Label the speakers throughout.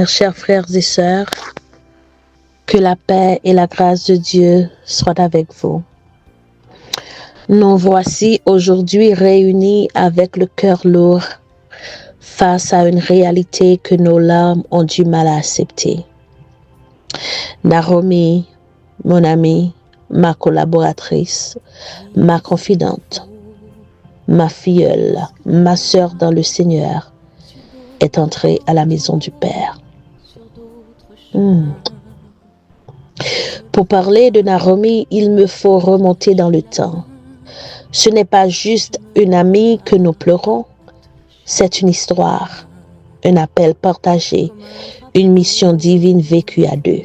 Speaker 1: Chers frères et sœurs, que la paix et la grâce de Dieu soient avec vous. Nous voici aujourd'hui réunis avec le cœur lourd face à une réalité que nos larmes ont du mal à accepter. Naomi, mon amie, ma collaboratrice, ma confidente, ma filleule, ma sœur dans le Seigneur, est entrée à la maison du Père. Pour parler de Naomi, il me faut remonter dans le temps. Ce n'est pas juste une amie que nous pleurons, c'est une histoire, un appel partagé, une mission divine vécue à deux.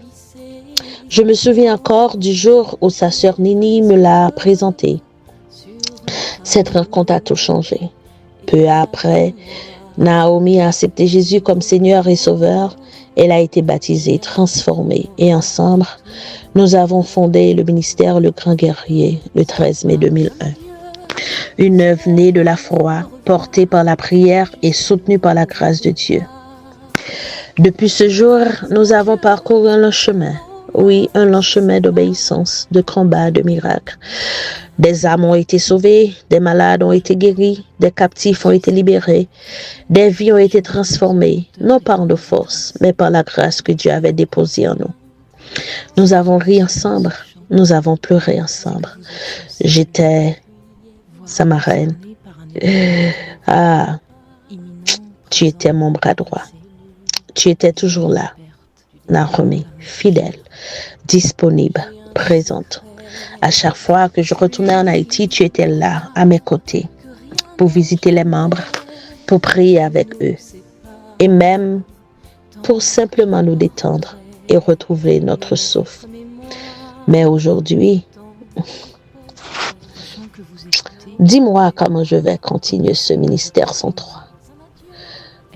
Speaker 1: Je me souviens encore du jour où sa sœur Nini me l'a présentée. Cette rencontre a tout changé. Peu après, Naomi a accepté Jésus comme Seigneur et Sauveur. Elle a été baptisée, transformée et ensemble, nous avons fondé le ministère Le Grand Guerrier le 13 mai 2001. Une œuvre née de la foi, portée par la prière et soutenue par la grâce de Dieu. Depuis ce jour, nous avons parcouru un long chemin. Oui, un long chemin d'obéissance, de combat, de miracles. Des âmes ont été sauvées, des malades ont été guéris, des captifs ont été libérés, des vies ont été transformées, non par nos forces, mais par la grâce que Dieu avait déposée en nous. Nous avons ri ensemble, nous avons pleuré ensemble. J'étais sa marraine. Tu étais mon bras droit. Tu étais toujours là, Naomi, fidèle, disponible, présente. À chaque fois que je retournais en Haïti, tu étais là, à mes côtés, pour visiter les membres, pour prier avec eux, et même pour simplement nous détendre et retrouver notre souffle. Mais aujourd'hui, dis-moi comment je vais continuer ce ministère sans toi.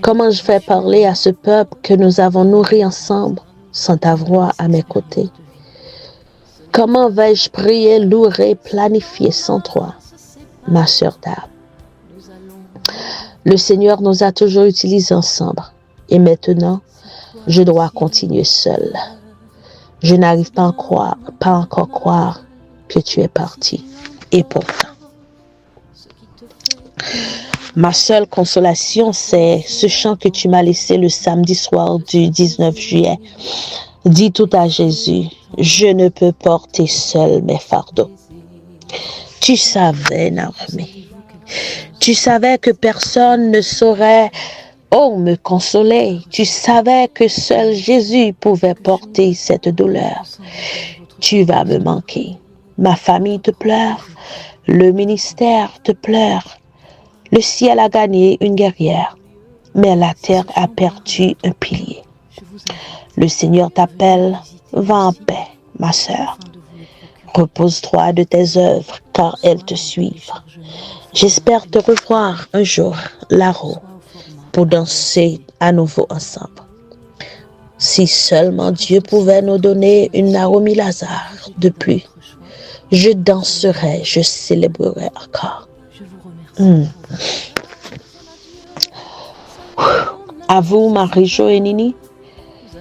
Speaker 1: Comment je vais parler à ce peuple que nous avons nourri ensemble sans ta voix à mes côtés? Comment vais-je prier, louer, planifier sans toi, ma sœur d'âme? Le Seigneur nous a toujours utilisés ensemble et maintenant, je dois continuer seul. Je n'arrive pas encore croire que tu es parti. Et pourtant, ma seule consolation, c'est ce chant que tu m'as laissé le samedi soir du 19 juillet. Dis tout à Jésus, je ne peux porter seul mes fardeaux. Tu savais, Naomi. Tu savais que personne ne saurait, me consoler. Tu savais que seul Jésus pouvait porter cette douleur. Tu vas me manquer. Ma famille te pleure. Le ministère te pleure. Le ciel a gagné une guerrière, mais la terre a perdu un pilier. Le Seigneur t'appelle, va en paix, ma sœur. Repose-toi de tes œuvres, car elles te suivent. J'espère te revoir un jour là-haut pour danser à nouveau ensemble. Si seulement Dieu pouvait nous donner une Naomi Lazare de plus, je danserais, je célébrerais encore. À vous, Marie-Jo et Nini,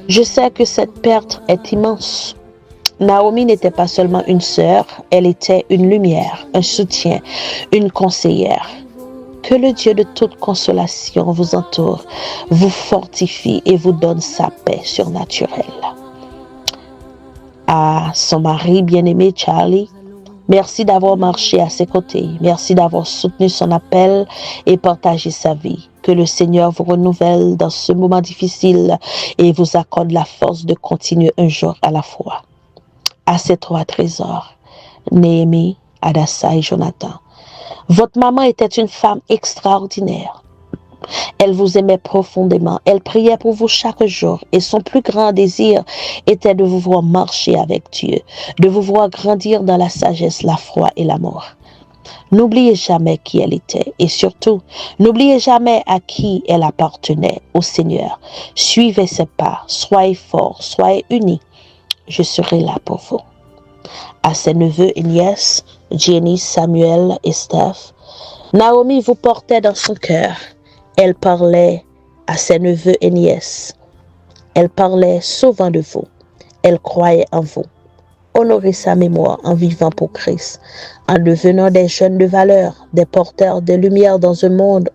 Speaker 1: je sais que cette perte est immense. Naomi n'était pas seulement une sœur, elle était une lumière, un soutien, une conseillère. Que le Dieu de toute consolation vous entoure, vous fortifie et vous donne sa paix surnaturelle. À son mari bien-aimé Charlie, merci d'avoir marché à ses côtés. Merci d'avoir soutenu son appel et partagé sa vie. Que le Seigneur vous renouvelle dans ce moment difficile et vous accorde la force de continuer un jour à la fois. À ces trois trésors, Néhémie, Adassa et Jonathan. Votre maman était une femme extraordinaire. Elle vous aimait profondément. Elle priait pour vous chaque jour. Et son plus grand désir était de vous voir marcher avec Dieu, de vous voir grandir dans la sagesse, la foi et l'amour. N'oubliez jamais qui elle était et surtout, n'oubliez jamais à qui elle appartenait, au Seigneur. Suivez ses pas, soyez forts, soyez unis. Je serai là pour vous. À ses neveux et nièces, Jenny, Samuel et Steph, Naomi vous portait dans son cœur. Elle parlait à ses neveux et nièces Elle parlait souvent de vous. Elle croyait en vous. Honorez sa mémoire en vivant pour Christ, en devenant des jeunes de valeur, des porteurs de lumière dans un monde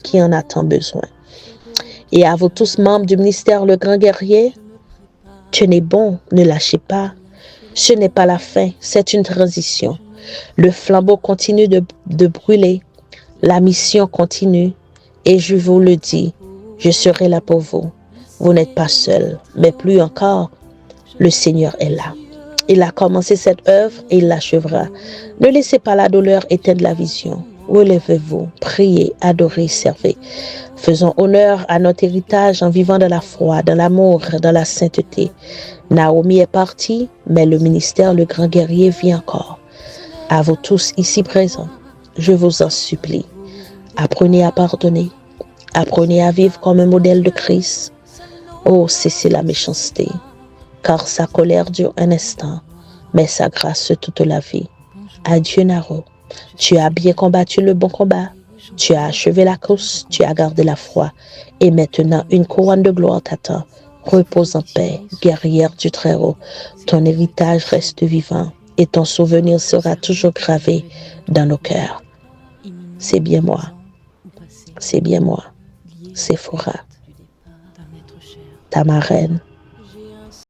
Speaker 1: qui en a tant besoin. Et à vous tous membres du ministère Le Grand Guerrier, tenez bon, ne lâchez pas. Ce n'est pas la fin, c'est une transition. Le flambeau continue de brûler. La mission continue. Et je vous le dis, je serai là pour vous. Vous n'êtes pas seul, mais plus encore, le Seigneur est là. Il a commencé cette œuvre et il l'achèvera. Ne laissez pas la douleur éteindre la vision. Relevez-vous, priez, adorez, servez. Faisons honneur à notre héritage en vivant dans la foi, dans l'amour, dans la sainteté. Naomi est partie, mais le ministère Le Grand Guerrier vit encore. À vous tous ici présents, je vous en supplie. Apprenez à pardonner. Apprenez à vivre comme un modèle de Christ. Oh, cessez la méchanceté, car sa colère dure un instant, mais sa grâce toute la vie. Adieu, Naro. Tu as bien combattu le bon combat. Tu as achevé la course, tu as gardé la foi. Et maintenant, une couronne de gloire t'attend. Repose en paix, guerrière du Très-Haut. Ton héritage reste vivant et ton souvenir sera toujours gravé dans nos cœurs. C'est bien moi. C'est bien moi. Séphora, ta marraine.